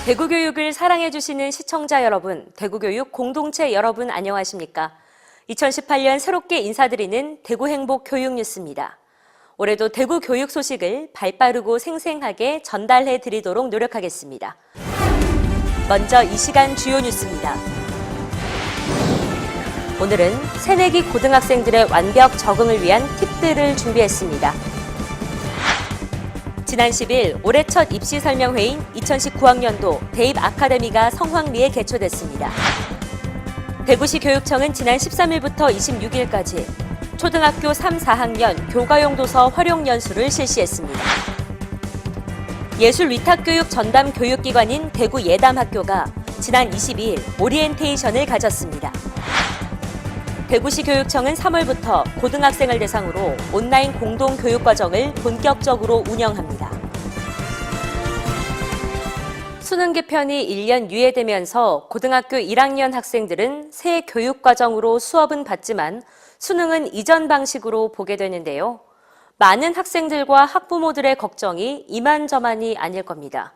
대구교육을 사랑해주시는 시청자 여러분, 대구교육 공동체 여러분 안녕하십니까? 2018년 새롭게 인사드리는 대구행복교육뉴스입니다. 올해도 대구 교육 소식을 발빠르고 생생하게 전달해 드리도록 노력하겠습니다. 먼저 이 시간 주요 뉴스입니다. 오늘은 새내기 고등학생들의 완벽 적응을 위한 팁들을 준비했습니다. 지난 10일 올해 첫 입시 설명회인 2019학년도 대입 아카데미가 성황리에 개초됐습니다. 대구시 교육청은 지난 13일부터 26일까지 초등학교 3, 4학년 교과용 도서 활용 연수를 실시했습니다. 예술 위탁교육 전담 교육기관인 대구 예담학교가 지난 22일 오리엔테이션을 가졌습니다. 대구시 교육청은 3월부터 고등학생을 대상으로 온라인 공동교육과정을 본격적으로 운영합니다. 수능 개편이 1년 유예되면서 고등학교 1학년 학생들은 새 교육과정으로 수업은 받지만 수능은 이전 방식으로 보게 되는데요. 많은 학생들과 학부모들의 걱정이 이만저만이 아닐 겁니다.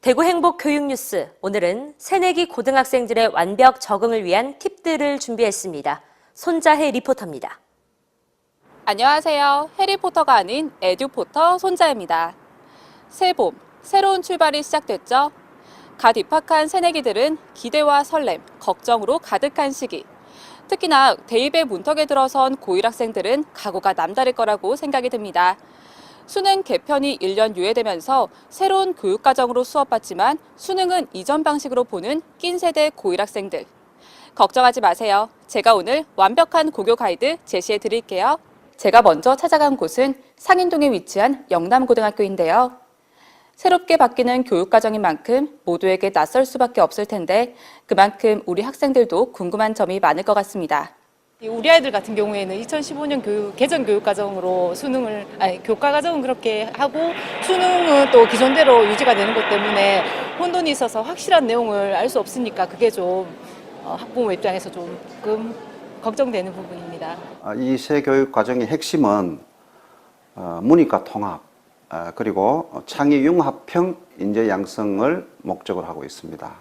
대구 행복 교육 뉴스, 오늘은 새내기 고등학생들의 완벽 적응을 위한 팁들을 준비했습니다. 손자혜 리포터입니다. 안녕하세요. 해리포터가 아닌 에듀포터 손자혜입니다. 새봄, 새로운 출발이 시작됐죠? 갓 입학한 새내기들은 기대와 설렘, 걱정으로 가득한 시기. 특히나 대입의 문턱에 들어선 고1 학생들은 각오가 남다를 거라고 생각이 듭니다. 수능 개편이 1년 유예되면서 새로운 교육과정으로 수업받지만 수능은 이전 방식으로 보는 낀 세대 고1 학생들. 걱정하지 마세요. 제가 오늘 완벽한 고교 가이드 제시해 드릴게요. 제가 먼저 찾아간 곳은 상인동에 위치한 영남고등학교인데요. 새롭게 바뀌는 교육과정인 만큼 모두에게 낯설 수밖에 없을 텐데 그만큼 우리 학생들도 궁금한 점이 많을 것 같습니다. 우리 아이들 같은 경우에는 2015년 개정 교육과정으로 교과과정은 그렇게 하고 수능은 또 기존대로 유지가 되는 것 때문에 혼돈이 있어서 확실한 내용을 알 수 없으니까 그게 좀 학부모 입장에서 조금 걱정되는 부분입니다. 이 새 교육과정의 핵심은 문이과 통합 그리고 창의 융합형 인재 양성을 목적으로 하고 있습니다.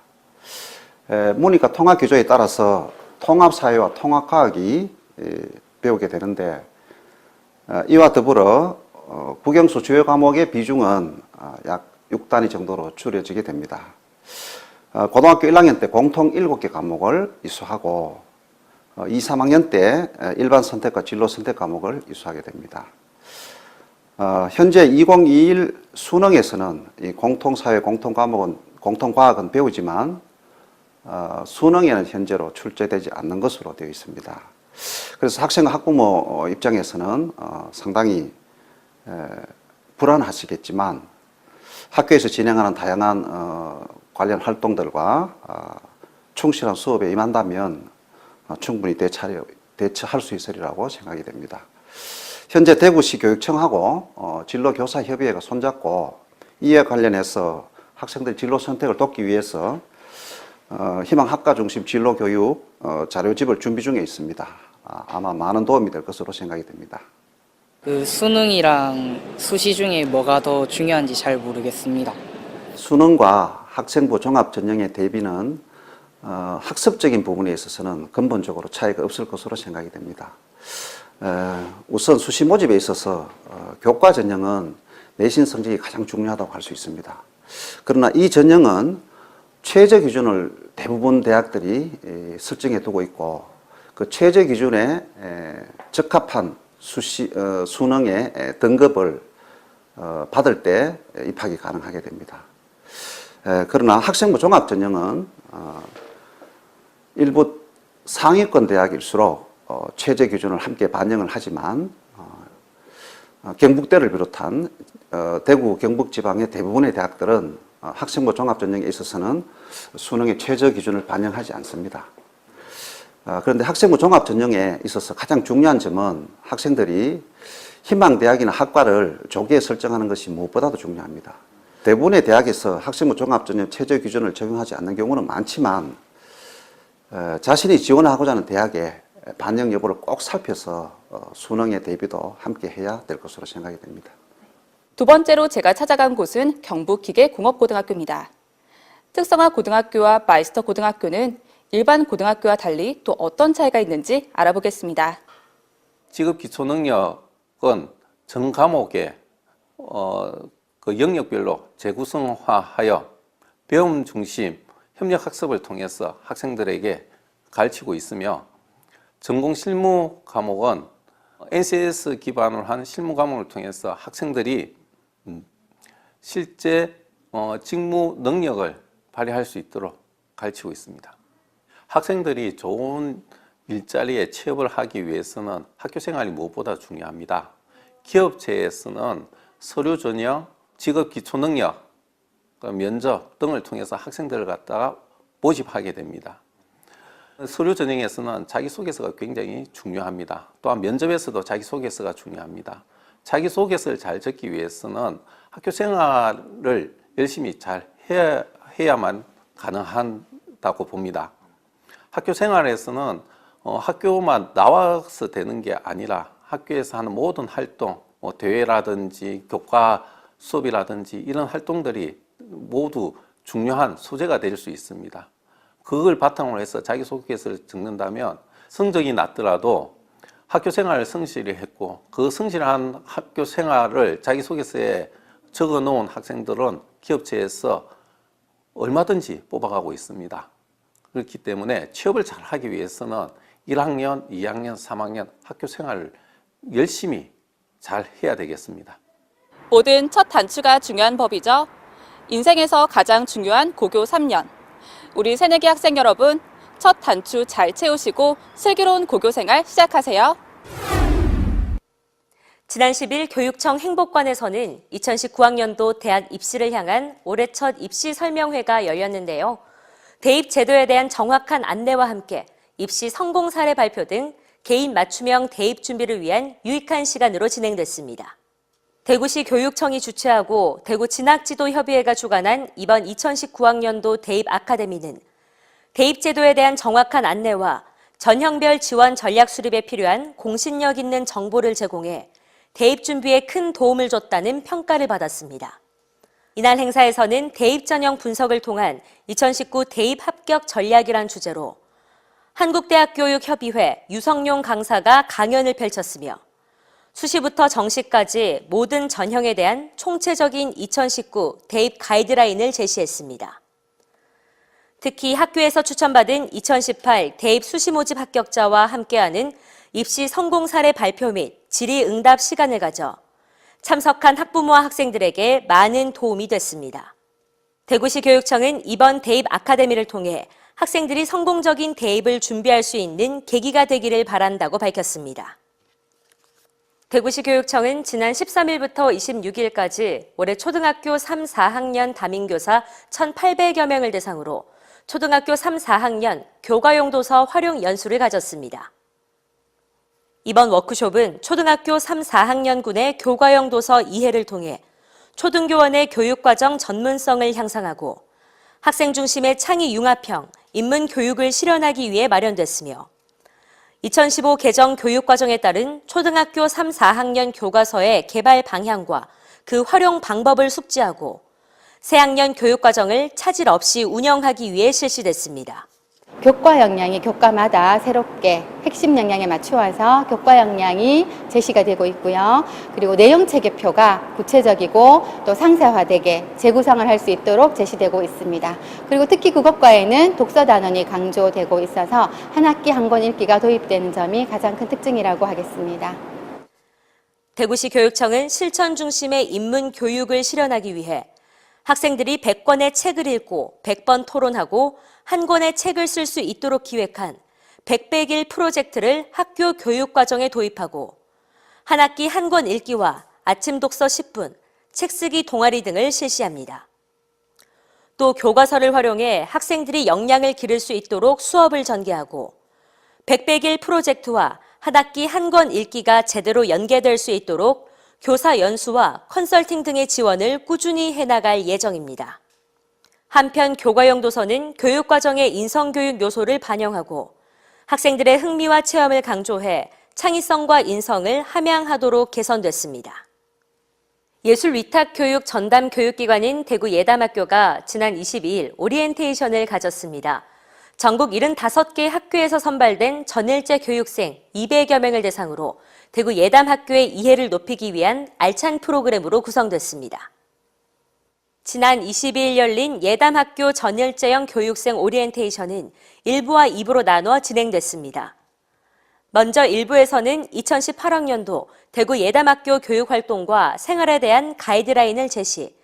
문이과 통합 기조에 따라서 통합사회와 통합과학이 배우게 되는데 이와 더불어 국영수 주요 과목의 비중은 약 6단위 정도로 줄여지게 됩니다. 고등학교 1학년 때 공통 7개 과목을 이수하고 2, 3학년 때 일반 선택과 진로 선택 과목을 이수하게 됩니다. 현재 2021 수능에서는 이 공통사회, 공통과학은 배우지만 수능에는 현재로 출제되지 않는 것으로 되어 있습니다. 그래서 학생과 학부모 입장에서는 상당히 불안하시겠지만 학교에서 진행하는 다양한 관련 활동들과 충실한 수업에 임한다면 충분히 대처할 수 있으리라고 생각이 됩니다. 현재 대구시 교육청하고 진로교사협의회가 손잡고 이에 관련해서 학생들 진로 선택을 돕기 위해서 희망 학과 중심 진로 교육 자료집을 준비 중에 있습니다. 아마 많은 도움이 될 것으로 생각이 됩니다. 수능이랑 수시 중에 뭐가 더 중요한지 잘 모르겠습니다. 수능과 학생부 종합 전형의 대비는 학습적인 부분에 있어서는 근본적으로 차이가 없을 것으로 생각이 됩니다. 우선 수시 모집에 있어서 교과 전형은 내신 성적이 가장 중요하다고 할 수 있습니다. 그러나 이 전형은 최저 기준을 대부분 대학들이 설정해 두고 있고 그 최저 기준에 적합한 수능의 등급을 받을 때 입학이 가능하게 됩니다. 그러나 학생부 종합 전형은 일부 상위권 대학일수록 최저 기준을 함께 반영을 하지만 경북대를 비롯한 대구 경북 지방의 대부분의 대학들은 학생부 종합 전형에 있어서는 수능의 최저 기준을 반영하지 않습니다. 그런데 학생부 종합 전형에 있어서 가장 중요한 점은 학생들이 희망 대학이나 학과를 조기에 설정하는 것이 무엇보다도 중요합니다. 대부분의 대학에서 학생부 종합 전형 최저 기준을 적용하지 않는 경우는 많지만 자신이 지원하고자 하는 대학의 반영 여부를 꼭 살펴서 수능의 대비도 함께 해야 될 것으로 생각이 됩니다. 두 번째로 제가 찾아간 곳은 경북기계공업고등학교입니다. 특성화 고등학교와 마이스터 고등학교는 일반 고등학교와 달리 또 어떤 차이가 있는지 알아보겠습니다. 직업 기초 능력은 전 과목에 그 영역별로 재구성화하여 배움 중심 협력 학습을 통해서 학생들에게 가르치고 있으며, 전공 실무 과목은 NCS 기반으로 한 실무 과목을 통해서 학생들이 실제 직무 능력을 발휘할 수 있도록 가르치고 있습니다. 학생들이 좋은 일자리에 취업을 하기 위해서는 학교 생활이 무엇보다 중요합니다. 기업체에서는 서류 전형, 직업 기초 능력, 면접 등을 통해서 학생들을 갖다가 모집하게 됩니다. 서류 전형에서는 자기소개서가 굉장히 중요합니다. 또한 면접에서도 자기소개서가 중요합니다. 자기소개서를 잘 적기 위해서는 학교 생활을 열심히 잘 해야만 가능하다고 봅니다. 학교 생활에서는 학교만 나와서 되는 게 아니라 학교에서 하는 모든 활동, 대회라든지 교과 수업이라든지 이런 활동들이 모두 중요한 소재가 될 수 있습니다. 그걸 바탕으로 해서 자기소개서를 적는다면 성적이 낮더라도 학교 생활을 성실히 했고, 그 성실한 학교 생활을 자기소개서에 적어 놓은 학생들은 기업체에서 얼마든지 뽑아가고 있습니다. 그렇기 때문에 취업을 잘 하기 위해서는 1학년, 2학년, 3학년 학교 생활을 열심히 잘 해야 되겠습니다. 뭐든 첫 단추가 중요한 법이죠. 인생에서 가장 중요한 고교 3년. 우리 새내기 학생 여러분, 첫 단추 잘 채우시고 슬기로운 고교 생활 시작하세요. 지난 10일 교육청 행복관에서는 2019학년도 대학 입시를 향한 올해 첫 입시 설명회가 열렸는데요. 대입 제도에 대한 정확한 안내와 함께 입시 성공 사례 발표 등 개인 맞춤형 대입 준비를 위한 유익한 시간으로 진행됐습니다. 대구시 교육청이 주최하고 대구진학지도협의회가 주관한 이번 2019학년도 대입 아카데미는 대입 제도에 대한 정확한 안내와 전형별 지원 전략 수립에 필요한 공신력 있는 정보를 제공해 대입 준비에 큰 도움을 줬다는 평가를 받았습니다. 이날 행사에서는 대입 전형 분석을 통한 2019 대입 합격 전략이란 주제로 한국대학교육협의회 유성용 강사가 강연을 펼쳤으며, 수시부터 정시까지 모든 전형에 대한 총체적인 2019 대입 가이드라인을 제시했습니다. 특히 학교에서 추천받은 2018 대입 수시 모집 합격자와 함께하는 입시 성공 사례 발표 및 질의응답 시간을 가져 참석한 학부모와 학생들에게 많은 도움이 됐습니다. 대구시 교육청은 이번 대입 아카데미를 통해 학생들이 성공적인 대입을 준비할 수 있는 계기가 되기를 바란다고 밝혔습니다. 대구시 교육청은 지난 13일부터 26일까지 올해 초등학교 3, 4학년 담임교사 1,800여 명을 대상으로 초등학교 3, 4학년 교과용 도서 활용 연수를 가졌습니다. 이번 워크숍은 초등학교 3, 4학년군의 교과용 도서 이해를 통해 초등교원의 교육과정 전문성을 향상하고 학생 중심의 창의 융합형 인문 교육을 실현하기 위해 마련됐으며, 2015 개정 교육과정에 따른 초등학교 3, 4학년 교과서의 개발 방향과 그 활용 방법을 숙지하고 새학년 교육과정을 차질 없이 운영하기 위해 실시됐습니다. 교과 역량이 교과마다 새롭게 핵심 역량에 맞추어서 교과 역량이 제시가 되고 있고요. 그리고 내용 체계표가 구체적이고 또 상세화되게 재구성을 할 수 있도록 제시되고 있습니다. 그리고 특히 국어과에는 독서 단원이 강조되고 있어서 한 학기 한 권 읽기가 도입되는 점이 가장 큰 특징이라고 하겠습니다. 대구시 교육청은 실천 중심의 인문 교육을 실현하기 위해 학생들이 100권의 책을 읽고 100번 토론하고 한 권의 책을 쓸 수 있도록 기획한 100백일 프로젝트를 학교 교육과정에 도입하고 한 학기 한 권 읽기와 아침 독서 10분, 책 쓰기 동아리 등을 실시합니다. 또 교과서를 활용해 학생들이 역량을 기를 수 있도록 수업을 전개하고 100백일 프로젝트와 한 학기 한 권 읽기가 제대로 연계될 수 있도록 교사 연수와 컨설팅 등의 지원을 꾸준히 해나갈 예정입니다. 한편 교과용 도서는 교육과정의 인성교육 요소를 반영하고 학생들의 흥미와 체험을 강조해 창의성과 인성을 함양하도록 개선됐습니다. 예술위탁교육 전담 교육기관인 대구 예담학교가 지난 22일 오리엔테이션을 가졌습니다. 전국 75개 학교에서 선발된 전일제 교육생 200여 명을 대상으로 대구 예담학교의 이해를 높이기 위한 알찬 프로그램으로 구성됐습니다. 지난 22일 열린 예담학교 전일제형 교육생 오리엔테이션은 1부와 2부로 나눠 진행됐습니다. 먼저 1부에서는 2018학년도 대구 예담학교 교육활동과 생활에 대한 가이드라인을 제시,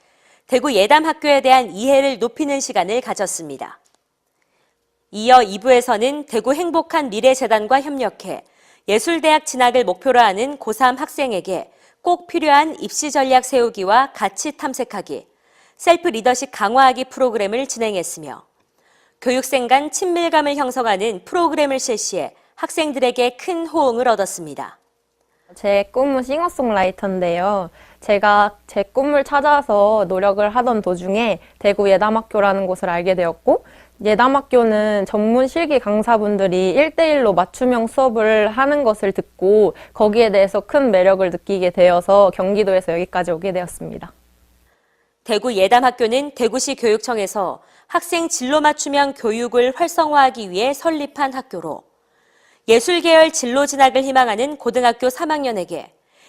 대구 예담학교에 대한 이해를 높이는 시간을 가졌습니다. 이어 2부에서는 대구 행복한 미래재단과 협력해 예술대학 진학을 목표로 하는 고3 학생에게 꼭 필요한 입시 전략 세우기와 가치 탐색하기, 셀프 리더십 강화하기 프로그램을 진행했으며 교육생 간 친밀감을 형성하는 프로그램을 실시해 학생들에게 큰 호응을 얻었습니다. 제 꿈은 싱어송라이터인데요. 제가 제 꿈을 찾아서 노력을 하던 도중에 대구 예담학교라는 곳을 알게 되었고, 예담학교는 전문 실기 강사분들이 1대1로 맞춤형 수업을 하는 것을 듣고 거기에 대해서 큰 매력을 느끼게 되어서 경기도에서 여기까지 오게 되었습니다. 대구 예담학교는 대구시 교육청에서 학생 진로 맞춤형 교육을 활성화하기 위해 설립한 학교로 예술계열 진로 진학을 희망하는 고등학교 3학년에게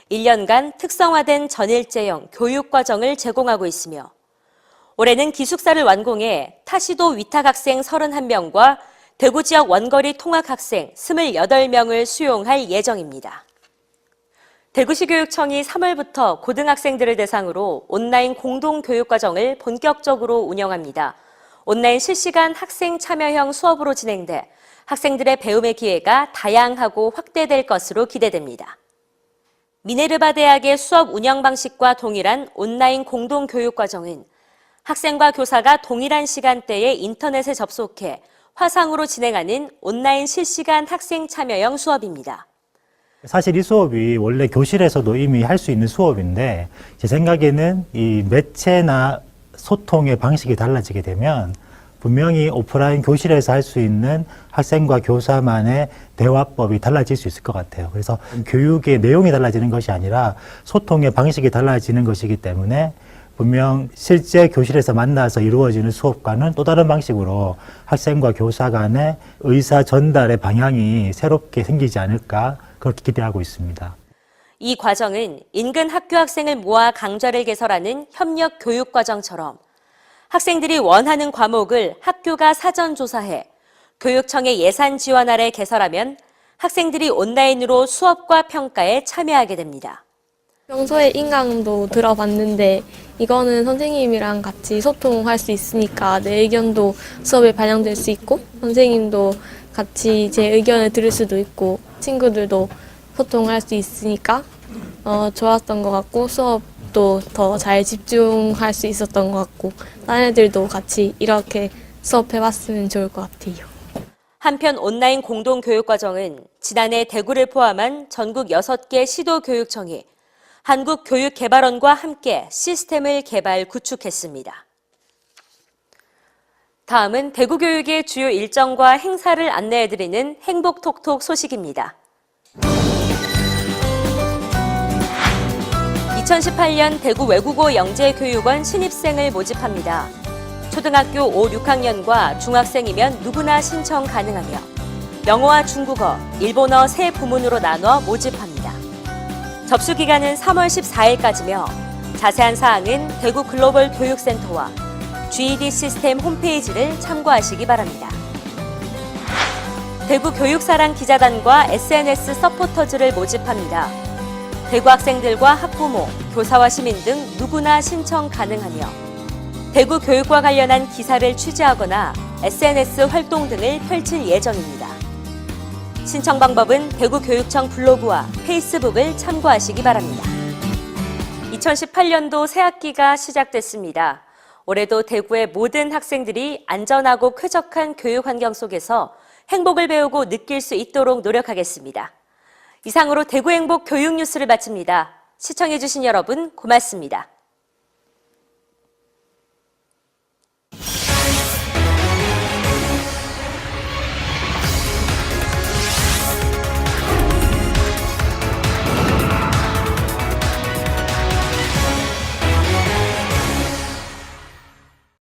1년간 특성화된 전일제형 교육과정을 제공하고 있으며 올해는 기숙사를 완공해 타시도 위탁학생 31명과 대구 지역 원거리 통학학생 28명을 수용할 예정입니다. 대구시 교육청이 3월부터 고등학생들을 대상으로 온라인 공동교육과정을 본격적으로 운영합니다. 온라인 실시간 학생 참여형 수업으로 진행돼 학생들의 배움의 기회가 다양하고 확대될 것으로 기대됩니다. 미네르바 대학의 수업 운영 방식과 동일한 온라인 공동교육과정은 학생과 교사가 동일한 시간대에 인터넷에 접속해 화상으로 진행하는 온라인 실시간 학생 참여형 수업입니다. 사실 이 수업이 원래 교실에서도 이미 할 수 있는 수업인데 제 생각에는 이 매체나 소통의 방식이 달라지게 되면 분명히 오프라인 교실에서 할 수 있는 학생과 교사만의 대화법이 달라질 수 있을 것 같아요. 그래서 교육의 내용이 달라지는 것이 아니라 소통의 방식이 달라지는 것이기 때문에 분명 실제 교실에서 만나서 이루어지는 수업과는 또 다른 방식으로 학생과 교사 간의 의사 전달의 방향이 새롭게 생기지 않을까 그렇게 기대하고 있습니다. 이 과정은 인근 학교 학생을 모아 강좌를 개설하는 협력 교육 과정처럼 학생들이 원하는 과목을 학교가 사전 조사해 교육청의 예산 지원 아래 개설하면 학생들이 온라인으로 수업과 평가에 참여하게 됩니다. 평소에 인강도 들어봤는데 이거는 선생님이랑 같이 소통할 수 있으니까 내 의견도 수업에 반영될 수 있고 선생님도 같이 제 의견을 들을 수도 있고 친구들도 소통할 수 있으니까 좋았던 것 같고 수업도 더 잘 집중할 수 있었던 것 같고 다른 애들도 같이 이렇게 수업해봤으면 좋을 것 같아요. 한편 온라인 공동교육과정은 지난해 대구를 포함한 전국 6개 시도교육청이 한국교육개발원과 함께 시스템을 개발 구축했습니다. 다음은 대구교육의 주요 일정과 행사를 안내해드리는 행복톡톡 소식입니다. 2018년 대구 외국어 영재교육원 신입생을 모집합니다. 초등학교 5, 6학년과 중학생이면 누구나 신청 가능하며 영어와 중국어, 일본어 세 부문으로 나눠 모집합니다. 접수 기간은 3월 14일까지며 자세한 사항은 대구 글로벌 교육센터와 GED 시스템 홈페이지를 참고하시기 바랍니다. 대구 교육사랑 기자단과 SNS 서포터즈를 모집합니다. 대구 학생들과 학부모, 교사와 시민 등 누구나 신청 가능하며 대구 교육과 관련한 기사를 취재하거나 SNS 활동 등을 펼칠 예정입니다. 신청 방법은 대구교육청 블로그와 페이스북을 참고하시기 바랍니다. 2018년도 새학기가 시작됐습니다. 올해도 대구의 모든 학생들이 안전하고 쾌적한 교육 환경 속에서 행복을 배우고 느낄 수 있도록 노력하겠습니다. 이상으로 대구행복 교육 뉴스를 마칩니다. 시청해주신 여러분 고맙습니다.